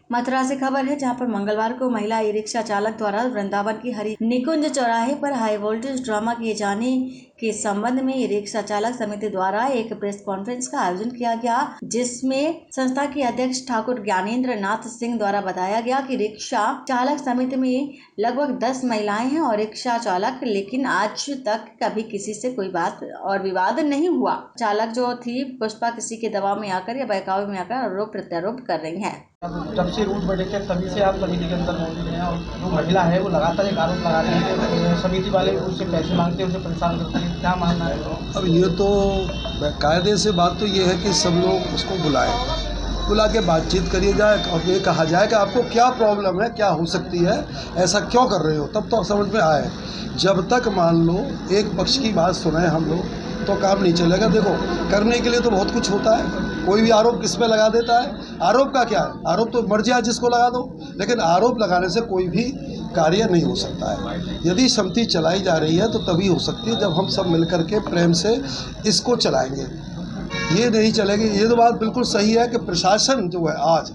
मथुरा से खबर है, जहां पर मंगलवार को महिला ई रिक्शा चालक द्वारा वृंदावन की हरि निकुंज चौराहे पर हाई वोल्टेज ड्रामा किए जाने के संबंध में ई रिक्शा चालक समिति द्वारा एक प्रेस कॉन्फ्रेंस का आयोजन किया गया, जिसमें संस्था के अध्यक्ष ठाकुर ज्ञानेंद्र नाथ सिंह द्वारा बताया गया कि रिक्शा चालक समिति में लगभग 10 महिलाएं हैं और रिक्शा चालक, लेकिन आज तक कभी किसी से कोई बात और विवाद नहीं हुआ। चालक जो थी पुष्पा किसी के दबाव में आकर या बहकावे में आकर आरोप प्रत्यारोप कर रही है। जब से रूट बैठे थे तभी से आप समिति के अंदर मौजूद हैं और जो महिला है वो लगातार एक आरोप लगाते हैं कि समिति वाले उससे पैसे मांगते हैं, उसे परेशान करते हैं। क्या मानना है? अब ये तो कायदे से बात तो ये है कि सब लोग उसको बुला के बातचीत करी जाए और ये कहा जाए कि आपको क्या प्रॉब्लम है, क्या हो सकती है, ऐसा क्यों कर रहे हो, तब तो समझ में आए। जब तक मान लो एक पक्ष की बात सुने हम लोग तो काम नहीं चलेगा। देखो, करने के लिए तो बहुत कुछ होता है, कोई भी आरोप किस पे लगा देता है। आरोप का क्या है? आरोप तो मर्जी है जिसको लगा दो, लेकिन आरोप लगाने से कोई भी कार्य नहीं हो सकता है। यदि समिति चलाई जा रही है तो तभी हो सकती है जब हम सब मिलकर के प्रेम से इसको चलाएंगे। ये नहीं चलेगी। ये तो बात बिल्कुल सही है कि प्रशासन जो है आज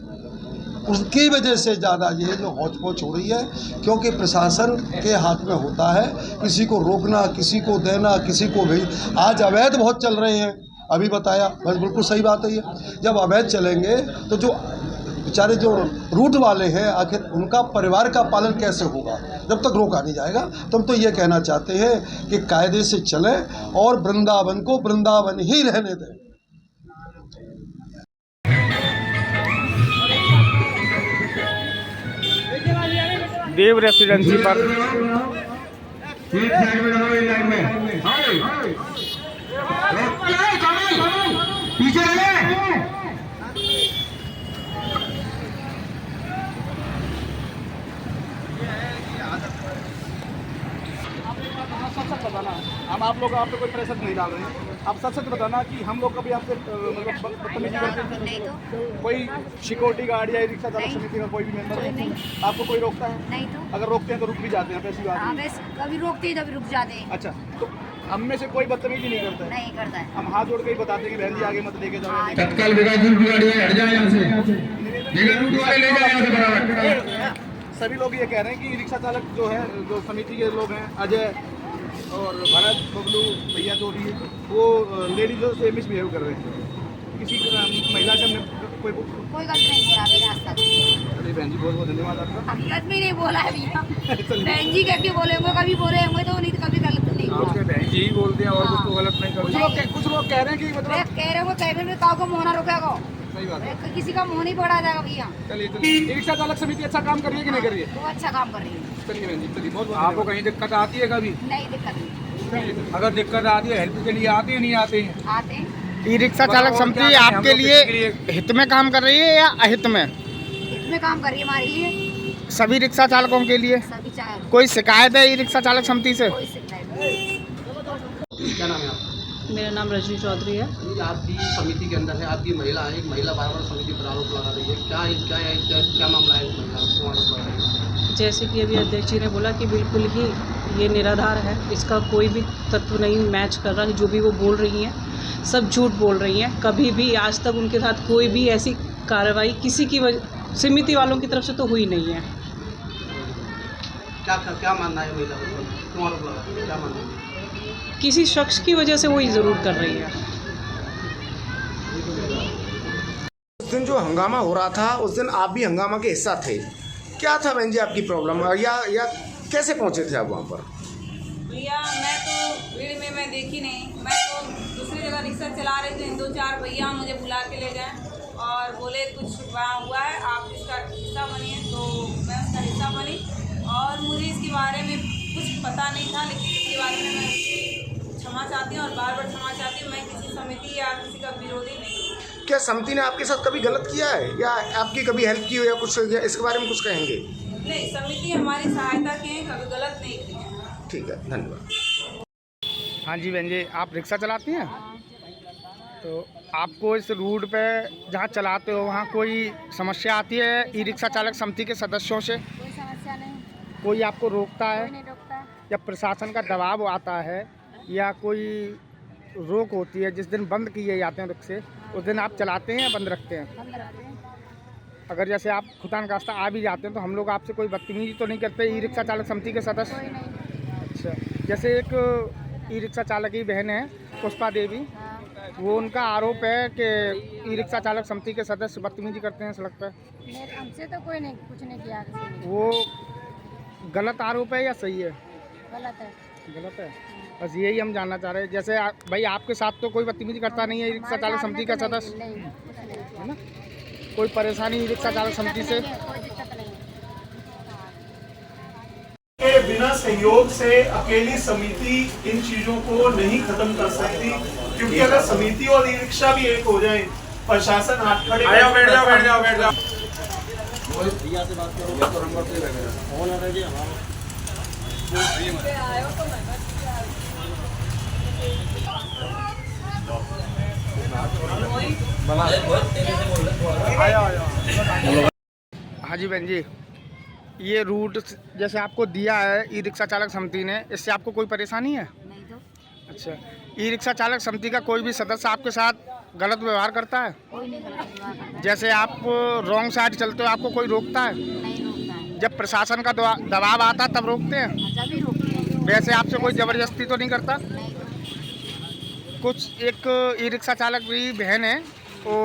उसकी वजह से ज़्यादा ये जो हौच पौच हो रही है, क्योंकि प्रशासन के हाथ में होता है किसी को रोकना, किसी को देना, किसी को भेज। आज अवैध बहुत चल रहे हैं, अभी बताया, बस बिल्कुल सही बात है। ये जब अवैध चलेंगे तो जो बेचारे जो रूट वाले हैं आखिर उनका परिवार का पालन कैसे होगा जब तक रोका नहीं जाएगा। तो हम तो ये कहना चाहते हैं कि कायदे से चलें और वृंदावन को वृंदावन ही रहने दें। देव रेसिडेंसी पर पीछे बताना, हम आप लोग आप पे कोई प्रेशर नहीं डाल रहे हैं। आप सच बताना कि हम लोग कभी आपसे मतलब बदतमीजी करते हैं? कोई सिक्योरिटी गार्ड या रिक्शा चालक समिति का कोई भी मेंबर आपको कोई रोकता है? नहीं। तो अगर रोकते हैं तो रुक भी जाते हैं, ऐसी बात है। कभी रोकते हैं तभी रुक जाते हैं। अच्छा, तो हम में से कोई बदतमीजी नहीं करता है? नहीं करता है। हम हाथ जोड़ के ही बताते हैं कि बहन जी आगे मत लेके जाओ। तत्काल हट जाए यहाँ से, रूट वाले ले जाए यहाँ से बराबर। सभी लोग ये कह रहे हैं कि रिक्शा चालक जो है, जो समिति के लोग हैं, अजय और भरत बबलू भैया जो भी है, वो लेडीजों से मिसबिहेव कर रहे हैं। किसी महिला से हमने कोई गलत नहीं बोला मेरे आज तक। अरे बहन जी बहुत बहुत धन्यवाद आपका। गलत भी नहीं बोला है भैया। बहन जी करके बोले होंगे, कभी बोले होंगे तो नहीं, कभी गलत नहीं बोला। बहन जी ही बोलते हैं और कुछ तो गलत नहीं करते। कुछ लोग कह रहे हैं कि मतलब कह रहे होंगे कैबिन में काऊ को मोहना रोकेगा, सही बात है, किसी का मुँह नहीं पड़ा जाएगा भैया। चलिए रिक्शा चालक समिति अच्छा काम कर रही है कि नहीं कर रही है? वो अच्छा काम कर रही है। चलिए बहन जी, चलिए बहुत आपको कहीं दिक्कत आती है कभी? नहीं दिक्कत नहीं। अगर दिक्कत आती है हेल्प के लिए आते हैं, नहीं आते हैं? आते हैं। ई रिक्शा चालक समिति आपके लिए हित में काम कर रही है या अहित में? हित में काम कर रही है हमारे लिए, सभी रिक्शा चालकों के लिए। सभी चालक। कोई शिकायत है ई रिक्शा चालक समिति से? कोई शिकायत नहीं। क्या नाम है आपका? मेरा नाम रजनी चौधरी है। आपकी समिति के अंदर है, आपकी महिला है, एक महिला बार-बार समिति पर आरोप लगा रही है। क्या मामला है इस महिला को आरोप लगा रही है? जैसे कि अभी अध्यक्ष जी ने बोला कि बिल्कुल ही ये निराधार है, इसका कोई भी तत्व नहीं मैच कर रहा है। जो भी वो बोल रही हैं सब झूठ बोल रही हैं। कभी भी आज तक उनके साथ कोई भी ऐसी कार्रवाई किसी की समिति वालों की तरफ से तो हुई नहीं है। क्या मानना है महिला को? क्यों आरोप लगा रही है? क्या मानना है? किसी शख्स की वजह से वो ये ज़रूर कर रही है। उस दिन जो हंगामा हो रहा था उस दिन आप भी हंगामा के हिस्सा थे। क्या था बहन जी आपकी प्रॉब्लम, या कैसे पहुंचे थे आप वहाँ पर? भैया मैं तो भीड़ में मैं देखी नहीं, मैं तो दूसरी जगह रिक्शा चला रही थी। 2-4 भैया मुझे बुला के ले गए और बोले कुछ वहाँ हुआ है, आप इसका हिस्सा बनिए। तो मैं उसका हिस्सा बनी और मुझे इसके बारे में कुछ पता नहीं था, लेकिन इसके बारे में मैं क्षमा चाहती हूँ और बार बार क्षमा चाहती हूँ। मैं किसी समिति या किसी का विरोधी नहीं हूँ। क्या समिति ने आपके साथ कभी गलत किया है या आपकी कभी हेल्प की हो या कुछ, या इसके बारे में कुछ कहेंगे? नहीं, समिति हमारी सहायता की है, कभी गलत नहीं की है। ठीक है, धन्यवाद। हाँ जी बहन जी, आप रिक्शा चलाती हैं? तो आपको इस रूट पे जहाँ चलाते हो वहाँ कोई समस्या आती है ई रिक्शा चालक समिति के सदस्यों से? कोई समस्या नहीं। कोई आपको रोकता है? कोई नहीं रोकता। या प्रशासन का दबाव आता है या कोई रोक होती है? जिस दिन बंद किए जाते हैं रिक्शे उस दिन आप चलाते हैं या बंद रखते हैं? बंद रखते हैं। अगर जैसे आप खुदान खास्ता आ भी जाते हैं तो हम लोग आपसे कोई बदतमीजी तो नहीं करते ई रिक्शा चालक समिति के सदस्य? कोई नहीं। अच्छा, जैसे एक ई रिक्शा चालक की बहन है पुष्पा देवी, वो उनका आरोप है कि ई रिक्शा चालक समिति के सदस्य बदतमीजी करते हैं सड़क पर। हमसे तो कोई नहीं, कुछ नहीं किया किसी ने। वो गलत आरोप है या सही है? गलत है। गलत है। बस यही हम जानना चाह रहे हैं। जैसे भाई आपके साथ तो कोई बदतमीजी करता नहीं है ई रिक्शा चालक समिति का सदस्य, नहीं, कुछ नहीं। है ना? कोई परेशानी ई रिक्शा चालक समिति से? कोई दिक्कत नहीं है। के बिना सहयोग से अकेली समिति इन चीजों को नहीं खत्म कर सकती, क्योंकि अगर समिति और ई रिक्शा भी एक हो जाए, प्रशासन हाथ खड़े बैठ जाओ। हाँ जी बहन जी, ये रूट जैसे आपको दिया है ई रिक्शा चालक समिति ने, इससे आपको कोई परेशानी है? नहीं तो अच्छा, ई रिक्शा चालक समिति का कोई भी सदस्य आपके साथ गलत व्यवहार करता है? कोई नहीं गलत व्यवहार करता है। जैसे आप रॉन्ग साइड चलते हो आपको कोई रोकता है? नहीं रोकता है। जब प्रशासन का दबाव आता तब रोकते हैं? जब भी रोकते हैं। वैसे आपसे कोई ज़बरदस्ती तो नहीं करता? नहीं तो। कुछ एक ई रिक्शा चालक की बहन है, वो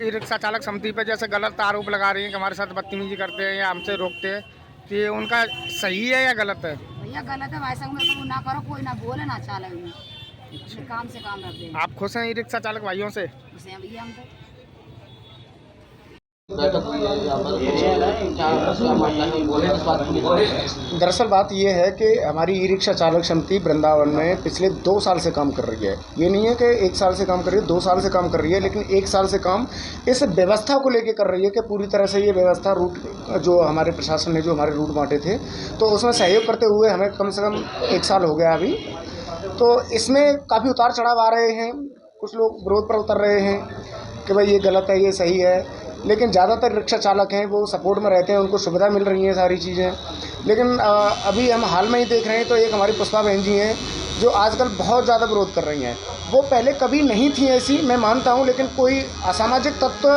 ई रिक्शा चालक समिति पर जैसे गलत आरोप लगा रही है कि हमारे साथ बदतमीजी करते हैं या हमसे रोकते हैं, तो ये उनका सही है या गलत है? भैया गलत है, भाई संग में कबू ना करो, कोई ना बोले ना चाले में। काम से काम रख दें। आप खुश हैं ई रिक्शा चालक भाइयों से? उसे भैया हम तो दरअसल बात ये है कि हमारी ई रिक्शा चालक समिति वृंदावन में पिछले 2 साल से काम कर रही है। ये नहीं है कि 1 साल से काम कर रही है, 2 साल से काम कर रही है, लेकिन 1 साल से काम इस व्यवस्था को लेके कर रही है कि पूरी तरह से ये व्यवस्था रूट जो हमारे प्रशासन ने जो हमारे रूट बांटे थे, तो उसमें सहयोग करते हुए हमें कम से कम 1 साल हो गया अभी। तो इसमें काफ़ी उतार चढ़ाव आ रहे हैं, कुछ लोग विरोध पर उतर रहे हैं कि भाई ये गलत है, ये सही है, लेकिन ज़्यादातर रिक्शा चालक हैं वो सपोर्ट में रहते हैं, उनको सुविधा मिल रही है सारी चीज़ें। लेकिन अभी हम हाल में ही देख रहे हैं तो एक हमारी पुष्पा बहन जी हैं जो आजकल बहुत ज़्यादा विरोध कर रही हैं। वो पहले कभी नहीं थी ऐसी, मैं मानता हूँ, लेकिन कोई असामाजिक तत्व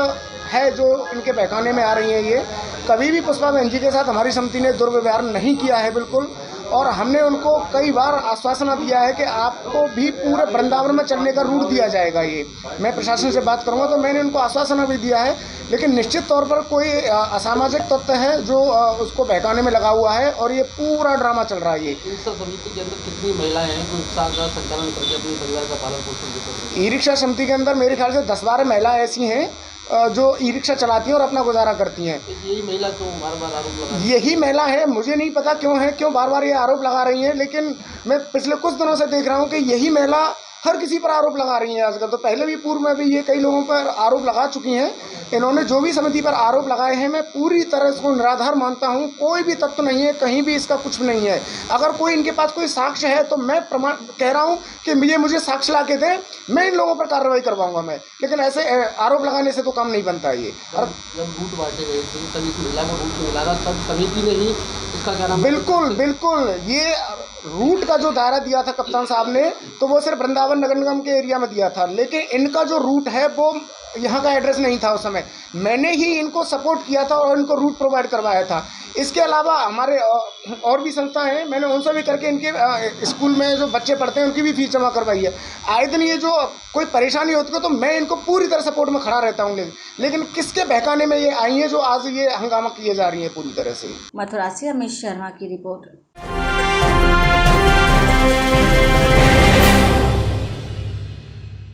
है जो इनके बहकाने में आ रही हैं। ये कभी भी पुष्पा बहन जी के साथ हमारी समिति ने दुर्व्यवहार नहीं किया है बिल्कुल, और हमने उनको कई बार आश्वासन दिया है कि आपको भी पूरे वृंदावन में चलने का रूट दिया जाएगा। ये मैं प्रशासन से बात करूंगा तो मैंने उनको आश्वासन भी दिया है, लेकिन निश्चित तौर पर कोई असामाजिक तत्व है जो उसको बहकाने में लगा हुआ है और ये पूरा ड्रामा चल रहा है। ये समिति के अंदर कितनी महिलाएं हैं जो रिक्शा का संचालन करके अपने परिवार का पालन पोषण करती हैं? ई रिक्शा समिति के अंदर मेरे ख्याल से 10-12 महिलाएं ऐसी हैं जो ई रिक्शा चलाती हैं और अपना गुजारा करती हैं। यही महिला क्यों बार बार आरोप लगा? यही महिला है, मुझे नहीं पता क्यों बार बार ये आरोप लगा रही हैं, लेकिन मैं पिछले कुछ दिनों से देख रहा हूँ कि यही महिला हर किसी पर आरोप लगा रही हैं आजकल। तो पहले भी पूर्व में भी ये कई लोगों पर आरोप लगा चुकी हैं। इन्होंने जो भी समिति पर आरोप लगाए हैं मैं पूरी तरह इसको निराधार मानता हूं, कोई भी तत्व नहीं है, कहीं भी इसका कुछ भी नहीं है। अगर कोई इनके पास कोई साक्ष्य है तो मैं प्रमाण कह रहा हूं कि ये मुझे साक्ष्य ला के दें, मैं इन लोगों पर कार्रवाई करवाऊंगा मैं, लेकिन ऐसे आरोप लगाने से तो काम नहीं बनता ये। जब रूट बांटे गए थे तब इस महिला को रूट मिला था, सब समिति ने ही इसका क्या नाम? बिल्कुल ये रूट का जो दायरा दिया था कप्तान साहब ने, तो वो सिर्फ वृंदावन नगर निगम के एरिया में दिया था, लेकिन इनका जो रूट है वो यहाँ का एड्रेस नहीं था उस समय। मैंने ही इनको सपोर्ट किया था और इनको रूट प्रोवाइड करवाया था। इसके अलावा हमारे और भी संस्था हैं, मैंने उनसे भी करके इनके स्कूल में जो बच्चे पढ़ते हैं उनकी भी फीस जमा करवाई है। आए दिन ये जो कोई परेशानी होती है तो मैं इनको पूरी तरह सपोर्ट में खड़ा रहता हूँ, लेकिन किसके बहकाने में ये आई हैं जो आज ये हंगामा किए जा रही हैं पूरी तरह से। मथुरा से अमित शर्मा की रिपोर्ट।